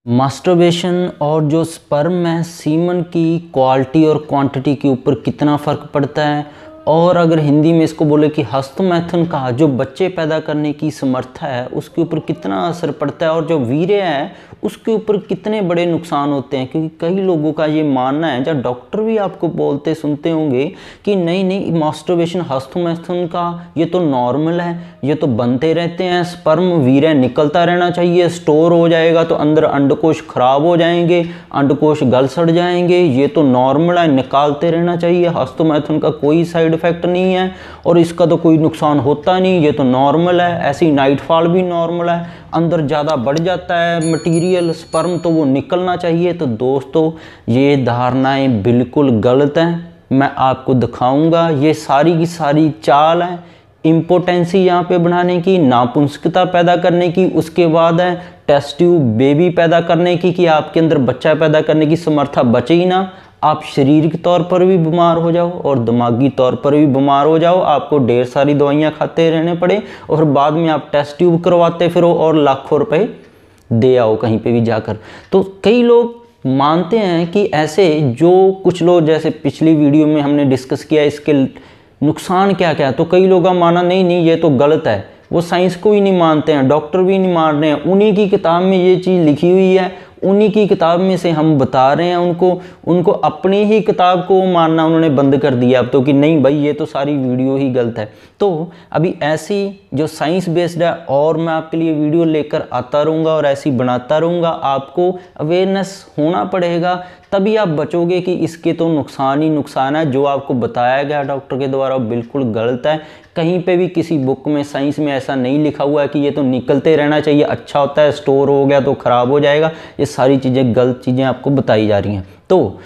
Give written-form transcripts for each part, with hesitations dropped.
Masturbation और जो sperm है सीमन की क्वालिटी और क्वांटिटी के ऊपर कितना फ़र्क पड़ता है, और अगर हिंदी में इसको बोले कि हस्तमैथुन का जो बच्चे पैदा करने की समर्था है उसके ऊपर कितना असर पड़ता है, और जो वीर्य है उसके ऊपर कितने बड़े नुकसान होते हैं। क्योंकि कई लोगों का ये मानना है, जब डॉक्टर भी आपको बोलते सुनते होंगे कि नहीं नहीं मास्टरबेशन हस्तमैथुन का ये तो नॉर्मल है, ये तो बनते रहते हैं, स्पर्म वीर्य निकलता रहना चाहिए, स्टोर हो जाएगा तो अंदर अंडकोश खराब हो जाएंगे, अंडकोश गल सड़ जाएंगे, ये तो नॉर्मल है, निकालते रहना चाहिए, हस्तमैथुन का कोई साइड इफेक्ट नहीं है और इसका तो कोई नुकसान होता नहीं, ये तो नॉर्मल है। ऐसी नाइटफॉल भी नॉर्मल है, अंदर ज़्यादा बढ़ जाता है मटेरियल स्पर्म तो वो निकलना चाहिए। तो दोस्तों ये धारणाएं बिल्कुल गलत हैं, मैं आपको दिखाऊंगा। ये सारी की सारी चाल है इम्पोटेंसी यहाँ पे बढ़ाने की, नापुंसकता पैदा करने की, उसके बाद है टेस्ट ट्यूब बेबी पैदा करने की कि आपके अंदर बच्चा पैदा करने की समर्था बचे ही ना, आप शारीरिक तौर पर भी बीमार हो जाओ और दिमागी तौर पर भी बीमार हो जाओ, आपको ढेर सारी दवाइयाँ खाते रहने पड़े और बाद में आप टेस्ट ट्यूब करवाते फिरो और लाखों रुपए दे आओ कहीं पे भी जाकर। तो कई लोग मानते हैं कि ऐसे, जो कुछ लोग जैसे पिछली वीडियो में हमने डिस्कस किया इसके नुकसान क्या क्या है, तो कई लोग का माना नहीं नहीं ये तो गलत है, वो साइंस को ही नहीं मानते हैं, डॉक्टर भी नहीं मान रहे हैं, उन्हीं की किताब में ये चीज़ लिखी हुई है, उन्हीं की किताब में से हम बता रहे हैं उनको अपनी ही किताब को मानना उन्होंने बंद कर दिया अब तो कि नहीं भाई ये तो सारी वीडियो ही गलत है। तो अभी ऐसी जो साइंस बेस्ड है और मैं आपके लिए वीडियो लेकर आता रहूँगा और ऐसी बनाता रहूँगा, आपको अवेयरनेस होना पड़ेगा तभी आप बचोगे कि इसके तो नुकसान ही नुकसान है। जो आपको बताया गया डॉक्टर के द्वारा बिल्कुल गलत है, कहीं पे भी किसी बुक में साइंस में ऐसा नहीं लिखा हुआ है कि ये तो निकलते रहना चाहिए, अच्छा होता है, स्टोर हो गया तो ख़राब हो जाएगा, ये सारी चीज़ें गलत चीज़ें आपको बताई जा रही हैं। तो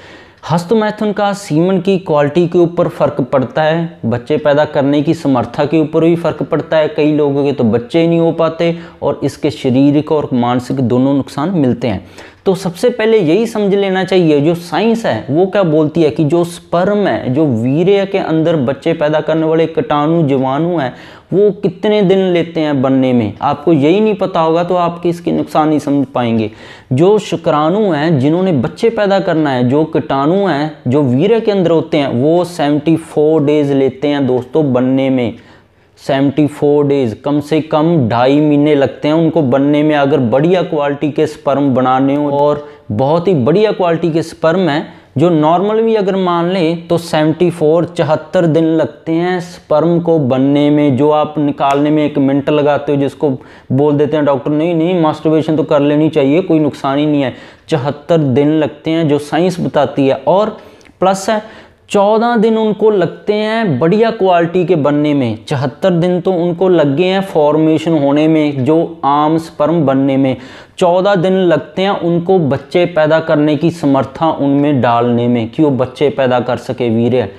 हस्तमैथुन का सीमन की क्वालिटी के ऊपर फ़र्क पड़ता है, बच्चे पैदा करने की समर्था के ऊपर भी फ़र्क पड़ता है, कई लोगों के तो बच्चे ही नहीं हो पाते और इसके शारीरिक और मानसिक दोनों नुकसान मिलते हैं। तो सबसे पहले यही समझ लेना चाहिए जो साइंस है वो क्या बोलती है कि जो स्पर्म है, जो वीर्य के अंदर बच्चे पैदा करने वाले कीटाणु जीवाणु हैं, वो कितने दिन लेते हैं बनने में। आपको यही नहीं पता होगा तो आप इसके नुकसान नहीं समझ पाएंगे। जो शुक्राणु हैं जिन्होंने बच्चे पैदा करना है, जो कीटाणु हैं जो वीर्य के अंदर होते हैं, वो 74 डेज लेते हैं दोस्तों बनने में। 74 डेज, कम से कम 2.5 महीने लगते हैं उनको बनने में। अगर बढ़िया क्वालिटी के स्पर्म बनाने हो, और बहुत ही बढ़िया क्वालिटी के स्पर्म हैं जो नॉर्मल भी अगर मान लें तो 74 दिन लगते हैं स्पर्म को बनने में। जो आप निकालने में 1 मिनट लगाते हो, जिसको बोल देते हैं डॉक्टर नहीं नहीं मास्टरबेशन तो कर लेनी चाहिए, कोई नुकसान ही नहीं है, 74 दिन लगते हैं जो साइंस बताती है। और प्लस है 14 दिन उनको लगते हैं बढ़िया क्वालिटी के बनने में, 74 दिन तो उनको लग गए हैं फॉर्मेशन होने में, जो आम स्पर्म बनने में। 14 दिन लगते हैं उनको बच्चे पैदा करने की समर्था उनमें डालने में कि वो बच्चे पैदा कर सके वीर्य।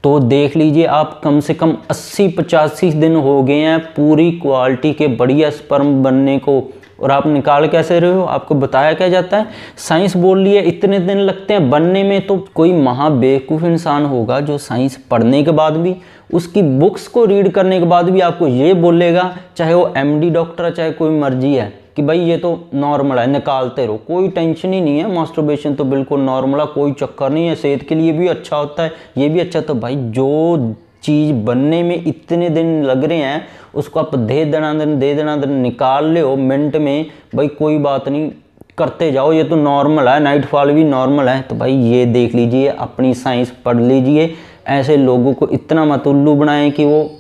तो देख लीजिए आप, कम से कम 80-85 दिन हो गए हैं पूरी क्वालिटी के बढ़िया स्पर्म बनने को, और आप निकाल कैसे रहे हो, आपको बताया क्या जाता है, साइंस बोल रही है इतने दिन लगते हैं बनने में। तो कोई महाबेवकूफ़ इंसान होगा जो साइंस पढ़ने के बाद भी, उसकी बुक्स को रीड करने के बाद भी आपको ये बोलेगा, चाहे वो MD डॉक्टर है चाहे कोई मर्जी है, कि भाई ये तो नॉर्मल है, निकालते रहो, कोई टेंशन ही नहीं है, मास्टरबेशन तो बिल्कुल नॉर्मल है, कोई चक्कर नहीं है, सेहत के लिए भी अच्छा होता है, ये भी अच्छा। तो भाई जो चीज़ बनने में इतने दिन लग रहे हैं उसको आप दे देना निकाल ले हो मिनट में, भाई कोई बात नहीं, करते जाओ, ये तो नॉर्मल है, नाइटफॉल भी नॉर्मल है। तो भाई ये देख लीजिए, अपनी साइंस पढ़ लीजिए, ऐसे लोगों को इतना मत उल्लू बनाएं कि वो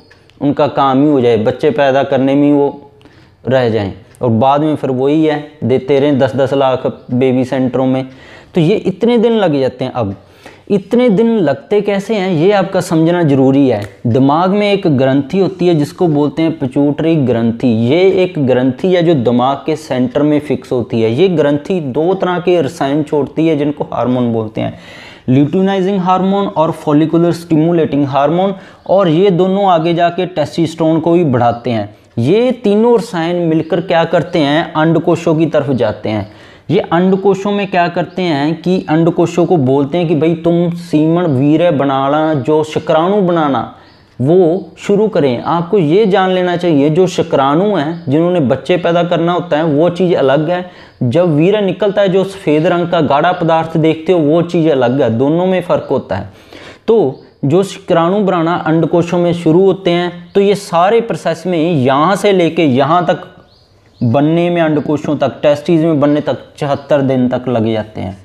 उनका काम ही हो जाए, बच्चे पैदा करने में वो रह जाएं और बाद में फिर वही है देते रहें 10-10 लाख बेबी सेंटरों में। तो ये इतने दिन लग जाते हैं। अब इतने दिन लगते कैसे हैं ये आपका समझना जरूरी है। दिमाग में एक ग्रंथि होती है जिसको बोलते हैं पिट्यूटरी ग्रंथि। ये एक ग्रंथि है जो दिमाग के सेंटर में फिक्स होती है। ये ग्रंथि 2 तरह के रसायन छोड़ती है जिनको हार्मोन बोलते हैं, ल्यूटिनाइजिंग हार्मोन और फॉलिकुलर स्टिमुलेटिंग हार्मोन, और ये दोनों आगे जाके टेस्टोस्टेरोन को भी बढ़ाते हैं। ये तीनों रसायन मिलकर क्या करते हैं, अंडकोशों की तरफ जाते हैं। ये अंडकोशों में क्या करते हैं कि अंडकोशों को बोलते हैं कि भाई तुम सीमन वीर्य बनाना, जो शुक्राणु बनाना, वो शुरू करें। आपको ये जान लेना चाहिए जो शुक्राणु हैं जिन्होंने बच्चे पैदा करना होता है वो चीज़ अलग है, जब वीर्य निकलता है जो सफ़ेद रंग का गाढ़ा पदार्थ देखते हो वो चीज़ अलग है, दोनों में फ़र्क होता है। तो जो शुक्राणु बनाना अंडकोशों में शुरू होते हैं तो ये सारे प्रोसेस में यहाँ से लेके यहाँ तक बनने में, अंडकोशों तक, टेस्टिस में बनने तक 74 दिन तक लग जाते हैं।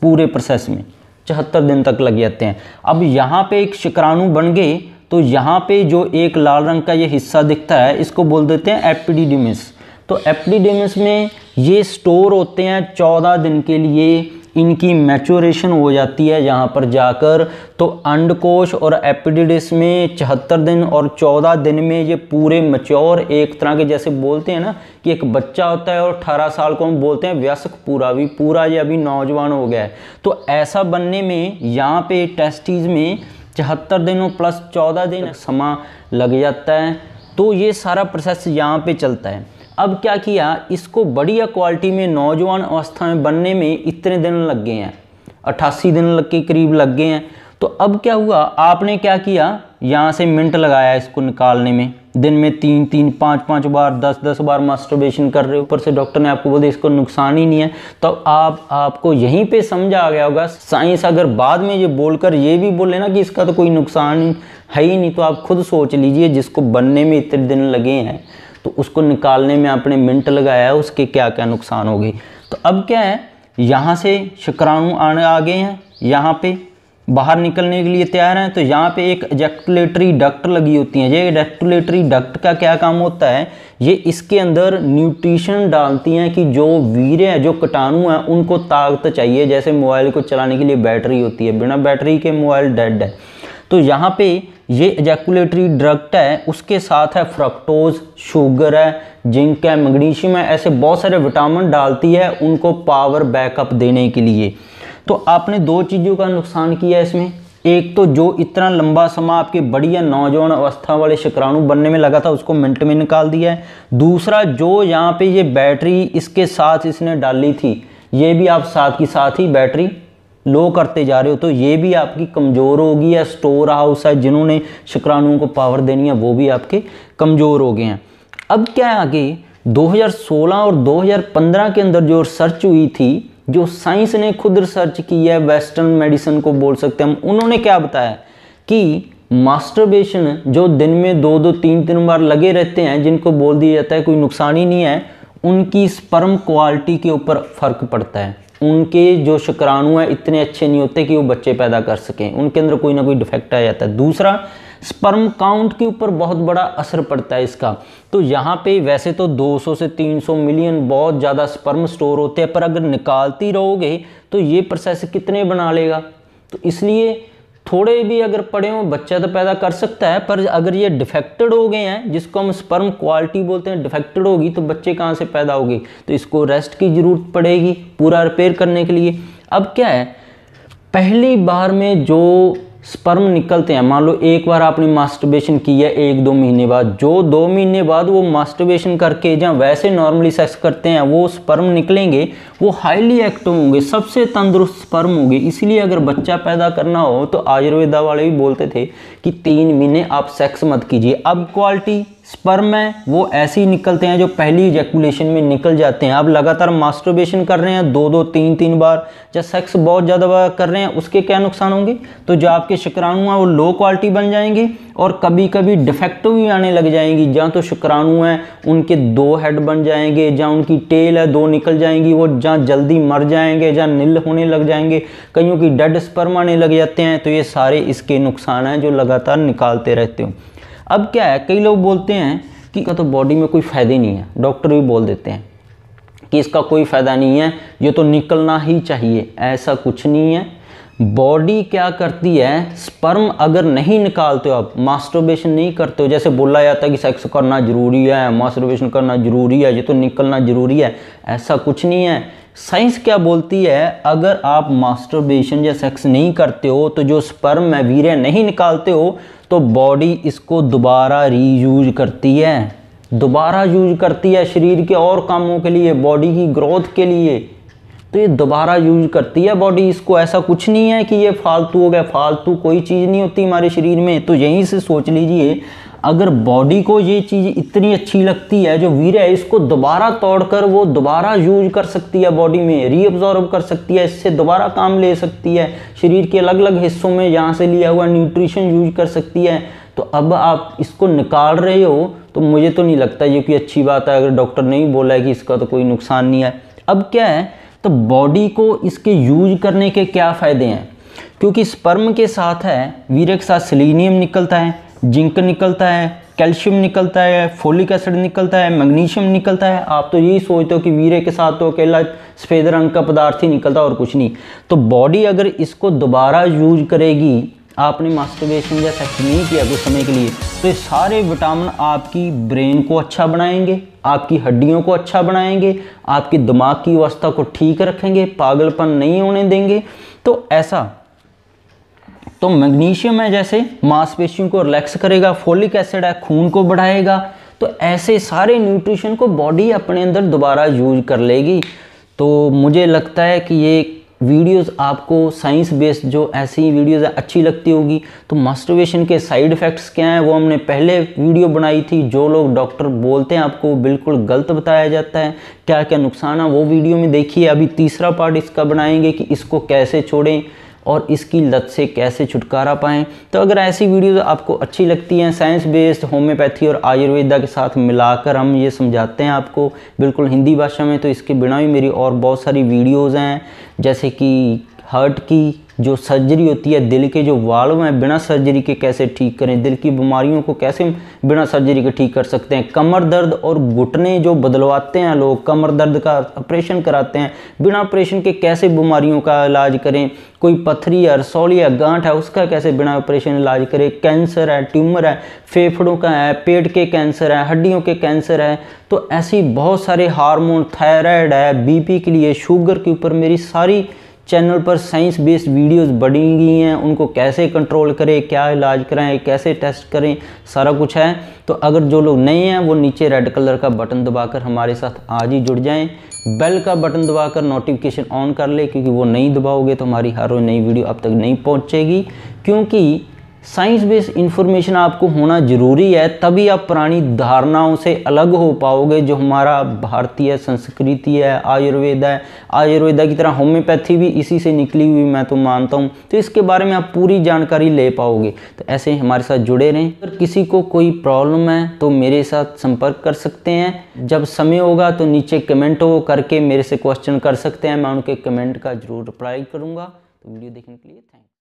पूरे प्रोसेस में 74 दिन तक लग जाते हैं। अब यहाँ पे एक शुक्राणु बन गए तो यहाँ पे जो एक लाल रंग का ये हिस्सा दिखता है इसको बोल देते हैं एपिडिडिमिस। तो एपिडिडिमिस में ये स्टोर होते हैं 14 दिन के लिए, इनकी मैच्योरेशन हो जाती है यहाँ पर जाकर। तो अंडकोश और एपिडिडिस में 74 दिन और 14 दिन में ये पूरे मैच्योर, एक तरह के जैसे बोलते हैं ना कि एक बच्चा होता है और 18 साल को हम बोलते हैं वयस्क, पूरा ये अभी नौजवान हो गया है। तो ऐसा बनने में यहाँ पे टेस्टिस में 74 दिन और प्लस 14 दिन समय लग जाता है। तो ये सारा प्रोसेस यहाँ पे चलता है। अब क्या किया, इसको बढ़िया क्वालिटी में नौजवान अवस्था में बनने में इतने दिन लग गए हैं, 88 दिन लग के करीब लग गए हैं। तो अब क्या हुआ, आपने क्या किया, यहाँ से मिनट लगाया इसको निकालने में, दिन में 3-3, 5-5 बार, 10-10 बार मास्टरबेशन कर रहे हो, ऊपर से डॉक्टर ने आपको बोल दिया इसको नुकसान ही नहीं है। तो आपको यहीं पे समझ आ गया होगा। साइंस अगर बाद में ये बोलकर ये भी बोले ना कि इसका तो कोई नुकसान है ही नहीं, तो आप खुद सोच लीजिए जिसको बनने में इतने दिन लगे हैं तो उसको निकालने में आपने मिनट लगाया है, उसके क्या क्या नुकसान हो गए। तो अब क्या है, यहाँ से शुक्राणु आने आ गए हैं, यहाँ पे बाहर निकलने के लिए तैयार हैं। तो यहाँ पे एक एजैक्युलेटरी डक्ट लगी होती है। ये एजैक्युलेटरी डक्ट का क्या काम होता है, ये इसके अंदर न्यूट्रिशन डालती हैं कि जो वीर्य है, जो कीटाणु हैं, उनको ताकत चाहिए। जैसे मोबाइल को चलाने के लिए बैटरी होती है, बिना बैटरी के मोबाइल डेड है। तो यहाँ पे ये एजैक्युलेटरी डक्ट है, उसके साथ है फ्रक्टोज, शुगर है, जिंक है, मैग्नीशियम है, ऐसे बहुत सारे विटामिन डालती है उनको पावर बैकअप देने के लिए। तो आपने दो चीज़ों का नुकसान किया इसमें। एक तो जो इतना लंबा समय आपके बढ़िया नौजवान अवस्था वाले शुक्राणु बनने में लगा था उसको मिनट में निकाल दिया है। दूसरा, जो यहाँ पे ये बैटरी इसके साथ इसने डाली थी, ये भी आप साथ की साथ ही बैटरी लो करते जा रहे हो, तो ये भी आपकी कमज़ोर होगी। या स्टोर हाउस है जिन्होंने शुक्राणुओं को पावर देनी है वो भी आपके कमज़ोर हो गए हैं। अब क्या है, आगे 2016 और 2015 के अंदर जो रिसर्च हुई थी, जो साइंस ने खुद रिसर्च की है, वेस्टर्न मेडिसिन को बोल सकते हैं हम, उन्होंने क्या बताया कि मास्टरबेशन जो दिन में 2-2, 3-3 बार लगे रहते हैं, जिनको बोल दिया जाता है कोई नुकसान ही नहीं है, उनकी स्पर्म क्वालिटी के ऊपर फ़र्क पड़ता है। उनके जो शुक्राणु हैं इतने अच्छे नहीं होते कि वो बच्चे पैदा कर सकें, उनके अंदर कोई ना कोई डिफेक्ट आ जाता है। दूसरा, स्पर्म काउंट के ऊपर बहुत बड़ा असर पड़ता है इसका। तो यहाँ पे वैसे तो 200 से 300 मिलियन बहुत ज़्यादा स्पर्म स्टोर होते हैं, पर अगर निकालती रहोगे तो ये प्रोसेस कितने बना लेगा। तो इसलिए थोड़े भी अगर पड़े हों बच्चा तो पैदा कर सकता है, पर अगर ये डिफेक्टेड हो गए हैं, जिसको हम स्पर्म क्वालिटी बोलते हैं, डिफेक्टेड होगी तो बच्चे कहाँ से पैदा होंगे। तो इसको रेस्ट की ज़रूरत पड़ेगी पूरा रिपेयर करने के लिए। अब क्या है, पहली बार में जो स्पर्म निकलते हैं, मान लो एक बार आपने मास्टरबेशन किया 1-2 महीने बाद, जो 2 महीने बाद वो मास्टरबेशन करके जहाँ वैसे नॉर्मली सेक्स करते हैं वो स्पर्म निकलेंगे, वो हाईली एक्टिव होंगे, सबसे तंदुरुस्त स्पर्म होंगे। इसलिए अगर बच्चा पैदा करना हो तो आयुर्वेदा वाले भी बोलते थे कि 3 महीने आप सेक्स मत कीजिए। अब क्वालिटी स्पर्म है वो ऐसे ही निकलते हैं जो पहली इजैकुलेशन में निकल जाते हैं। अब लगातार मास्टरबेशन कर रहे हैं 2-2, 3-3 बार, जब सेक्स बहुत ज़्यादा बार कर रहे हैं, उसके क्या नुकसान होंगे, तो जो आपके शुक्राणु हैं वो लो क्वालिटी बन जाएंगे और कभी कभी डिफेक्टिव भी आने लग जाएंगी। जहाँ तो शुक्राणु हैं उनके 2 हेड बन जाएंगे, जहाँ उनकी टेल है 2 निकल जाएंगी, वो जहाँ जल्दी मर जाएंगे, जहाँ नील होने लग जाएंगे, कईयों की डेड स्पर्म आने लग जाते हैं। तो ये सारे इसके नुकसान हैं जो लगातार निकालते रहते हो। अब क्या है, कई लोग बोलते हैं कि तो बॉडी में कोई फ़ायदे नहीं है, डॉक्टर भी बोल देते हैं कि इसका कोई फ़ायदा नहीं है, ये तो निकलना ही चाहिए। ऐसा कुछ नहीं है। बॉडी क्या करती है, स्पर्म अगर नहीं निकालते हो आप, मास्टरबेशन नहीं करते हो, जैसे बोला जाता है कि सेक्स करना ज़रूरी है, मास्टरबेशन करना ज़रूरी है, ये तो निकलना ज़रूरी है, ऐसा कुछ नहीं है। साइंस क्या बोलती है, अगर आप मास्टरबेशन या सेक्स नहीं करते हो तो जो स्पर्म है, वीर्य नहीं निकालते हो, तो बॉडी इसको दोबारा रीयूज करती है, दोबारा यूज करती है शरीर के और कामों के लिए, बॉडी की ग्रोथ के लिए। तो ये दोबारा यूज करती है बॉडी इसको। ऐसा कुछ नहीं है कि ये फालतू हो गया, फालतू कोई चीज़ नहीं होती हमारे शरीर में। तो यहीं से सोच लीजिए, अगर बॉडी को ये चीज़ इतनी अच्छी लगती है, जो वीर्य है इसको दोबारा तोड़कर वो दोबारा यूज कर सकती है, बॉडी में रीअब्जॉर्ब कर सकती है, इससे दोबारा काम ले सकती है, शरीर के अलग अलग हिस्सों में जहाँ से लिया हुआ न्यूट्रिशन यूज कर सकती है। तो अब आप इसको निकाल रहे हो, तो मुझे तो नहीं लगता ये कोई अच्छी बात है। अगर डॉक्टर ने ही बोला है कि इसका तो कोई नुकसान नहीं है। अब क्या है, तो बॉडी को इसके यूज करने के क्या फ़ायदे हैं, क्योंकि स्पर्म के साथ है, वीर्य के साथ सेलेनियम निकलता है, जिंक निकलता है, कैल्शियम निकलता है, फोलिक एसिड निकलता है, मैग्नीशियम निकलता है। आप तो यही सोचते हो कि वीर्य के साथ तो अकेला सफ़ेद रंग का पदार्थ ही निकलता और कुछ नहीं। तो बॉडी अगर इसको दोबारा यूज करेगी, आपने मास्टरबेशन या सेक्स नहीं किया कुछ समय के लिए, तो ये सारे विटामिन आपकी ब्रेन को अच्छा बनाएंगे, आपकी हड्डियों को अच्छा बनाएंगे, आपकी दिमाग की अवस्था को ठीक रखेंगे, पागलपन नहीं होने देंगे। तो ऐसा तो मैग्नीशियम है जैसे मांसपेशियों को रिलैक्स करेगा, फोलिक एसिड है खून को बढ़ाएगा। तो ऐसे सारे न्यूट्रिशन को बॉडी अपने अंदर दोबारा यूज कर लेगी। तो मुझे लगता है कि ये वीडियोस आपको साइंस बेस्ड जो ऐसी वीडियोस अच्छी लगती होगी। तो मास्टरबेशन के साइड इफ़ेक्ट्स क्या हैं वो हमने पहले वीडियो बनाई थी। जो लोग डॉक्टर बोलते हैं आपको बिल्कुल गलत बताया जाता है, क्या क्या नुकसान है वो वीडियो में देखिए। अभी तीसरा पार्ट इसका बनाएंगे कि इसको कैसे छोड़ें और इसकी लत से कैसे छुटकारा पाएं। तो अगर ऐसी वीडियोस आपको अच्छी लगती हैं, साइंस बेस्ड होम्योपैथी और आयुर्वेदा के साथ मिलाकर हम ये समझाते हैं आपको बिल्कुल हिंदी भाषा में, तो इसके बिना भी मेरी और बहुत सारी वीडियोस हैं, जैसे कि हार्ट की जो सर्जरी होती है, दिल के जो वाल्व हैं बिना सर्जरी के कैसे ठीक करें, दिल की बीमारियों को कैसे बिना सर्जरी के ठीक कर सकते हैं, कमर दर्द और घुटने जो बदलवाते हैं लोग, कमर दर्द का ऑपरेशन कराते हैं, बिना ऑपरेशन के कैसे बीमारियों का इलाज करें, कोई पथरी है, रसौली है, गांठ है, उसका कैसे बिना ऑपरेशन इलाज करें, कैंसर है, ट्यूमर है, फेफड़ों का है, पेट के कैंसर है, हड्डियों के कैंसर है। तो ऐसी बहुत सारे हार्मोन, थायराइड है, बीपी के लिए, शुगर के ऊपर मेरी सारी चैनल पर साइंस बेस्ड वीडियोस बनी गई हैं। उनको कैसे कंट्रोल करें, क्या इलाज कराएं, कैसे टेस्ट करें, सारा कुछ है। तो अगर जो लोग नए हैं वो नीचे रेड कलर का बटन दबाकर हमारे साथ आज ही जुड़ जाएं, बेल का बटन दबाकर नोटिफिकेशन ऑन कर ले, क्योंकि वो नहीं दबाओगे तो हमारी हर रोज नई वीडियो अब तक नहीं पहुंचेगी। क्योंकि साइंस बेस्ड इन्फॉर्मेशन आपको होना ज़रूरी है, तभी आप पुरानी धारणाओं से अलग हो पाओगे। जो हमारा भारतीय संस्कृति है, आयुर्वेदा की तरह होम्योपैथी भी इसी से निकली हुई मैं तो मानता हूँ। तो इसके बारे में आप पूरी जानकारी ले पाओगे। तो ऐसे हमारे साथ जुड़े रहें। अगर किसी को कोई प्रॉब्लम है तो मेरे साथ संपर्क कर सकते हैं। जब समय होगा तो नीचे कमेंट हो करके मेरे से क्वेश्चन कर सकते हैं, मैं उनके कमेंट का जरूर रिप्लाई करूँगा। तो वीडियो देखने के लिए थैंक यू।